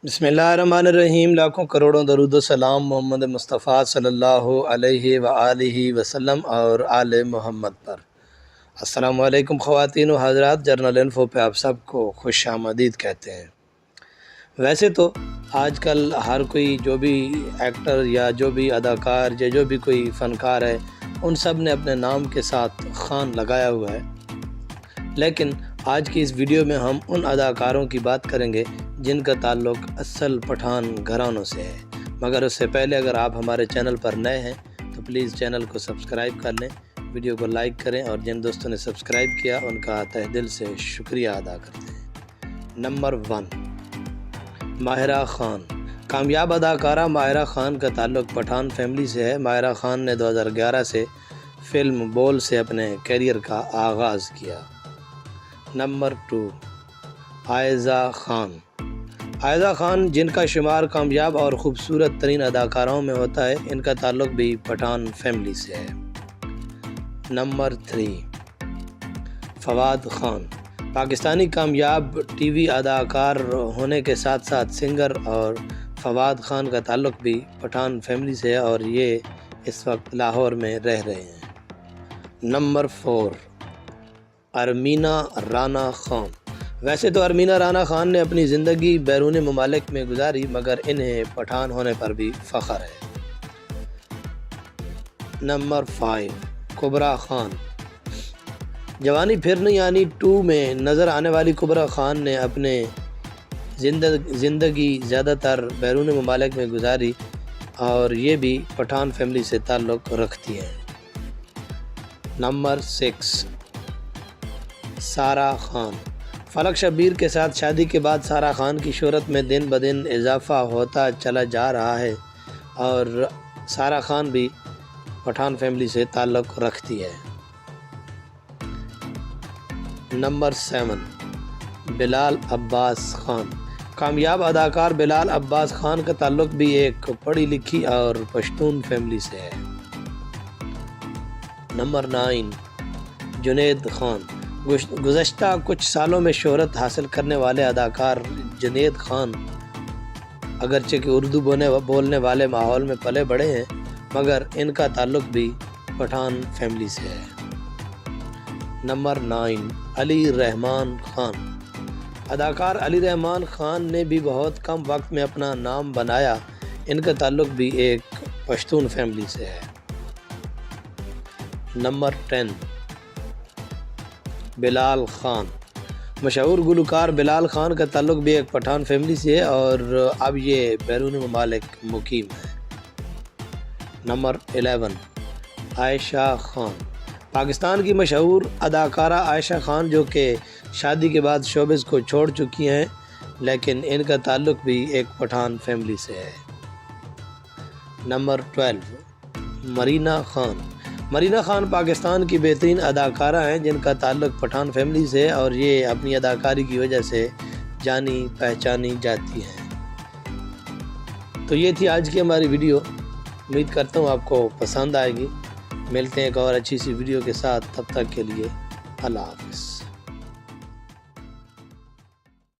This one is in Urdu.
بسم اللہ الرحمن الرحیم۔ لاکھوں کروڑوں درود و سلام محمد مصطفیٰ صلی اللہ علیہ وآلہ وسلم اور آل محمد پر۔ السلام علیکم خواتین و حضرات، جرنل انفو پہ آپ سب کو خوش آمدید کہتے ہیں۔ ویسے تو آج کل ہر کوئی جو بھی ایکٹر یا جو بھی اداکار یا جو بھی کوئی فنکار ہے، ان سب نے اپنے نام کے ساتھ خان لگایا ہوا ہے، لیکن آج کی اس ویڈیو میں ہم ان اداکاروں کی بات کریں گے جن کا تعلق اصل پٹھان گھرانوں سے ہے۔ مگر اس سے پہلے اگر آپ ہمارے چینل پر نئے ہیں تو پلیز چینل کو سبسکرائب کر لیں، ویڈیو کو لائک کریں، اور جن دوستوں نے سبسکرائب کیا ان کا تہ دل سے شکریہ ادا کرتے ہیں۔ نمبر 1، ماہرہ خان۔ کامیاب اداکارہ ماہرہ خان کا تعلق پٹھان فیملی سے ہے۔ ماہرہ خان نے 2011 سے فلم بول سے اپنے کیریئر کا آغاز کیا۔ نمبر 2، عائزہ خان۔ عائزہ خان، جن کا شمار کامیاب اور خوبصورت ترین اداکاروں میں ہوتا ہے، ان کا تعلق بھی پٹھان فیملی سے ہے۔ نمبر 3، فواد خان۔ پاکستانی کامیاب ٹی وی اداکار ہونے کے ساتھ ساتھ سنگر اور فواد خان کا تعلق بھی پٹھان فیملی سے ہے اور یہ اس وقت لاہور میں رہ رہے ہیں۔ نمبر 4، ارمینہ رانا خان۔ ویسے تو ارمینہ رانا خان نے اپنی زندگی بیرون ممالک میں گزاری، مگر انہیں پٹھان ہونے پر بھی فخر ہے۔ نمبر 5، کبریٰ خان۔ جوانی پھرنی یعنی 2 میں نظر آنے والی کبریٰ خان نے اپنے زندگی زیادہ تر بیرون ممالک میں گزاری اور یہ بھی پٹھان فیملی سے تعلق رکھتی ہیں۔ نمبر 6، سارہ خان۔ فلک شبیر کے ساتھ شادی کے بعد سارہ خان کی شہرت میں دن بدن اضافہ ہوتا چلا جا رہا ہے اور سارہ خان بھی پٹھان فیملی سے تعلق رکھتی ہے۔ نمبر 7، بلال عباس خان۔ کامیاب اداکار بلال عباس خان کا تعلق بھی ایک پڑھی لکھی اور پشتون فیملی سے ہے۔ نمبر 9، جنید خان۔ گزشتہ کچھ سالوں میں شہرت حاصل کرنے والے اداکار جنید خان اگرچہ کہ اردو بولنے والے ماحول میں پلے بڑے ہیں، مگر ان کا تعلق بھی پٹھان فیملی سے ہے۔ نمبر 9، علی رحمان خان۔ اداکار علی رحمان خان نے بھی بہت کم وقت میں اپنا نام بنایا، ان کا تعلق بھی ایک پشتون فیملی سے ہے۔ نمبر 10، بلال خان۔ مشہور گلوکار بلال خان کا تعلق بھی ایک پٹھان فیملی سے ہے اور اب یہ بیرون ممالک مقیم ہے۔ نمبر 11، عائشہ خان۔ پاکستان کی مشہور اداکارہ عائشہ خان جو کہ شادی کے بعد شوبز کو چھوڑ چکی ہیں، لیکن ان کا تعلق بھی ایک پٹھان فیملی سے ہے۔ نمبر 12، مرینا خان۔ مرینا خان پاکستان کی بہترین اداکارہ ہیں جن کا تعلق پٹھان فیملی سے ہے اور یہ اپنی اداکاری کی وجہ سے جانی پہچانی جاتی ہیں۔ تو یہ تھی آج کی ہماری ویڈیو، امید کرتا ہوں آپ کو پسند آئے گی۔ ملتے ہیں ایک اور اچھی سی ویڈیو کے ساتھ، تب تک کے لیے اللہ حافظ۔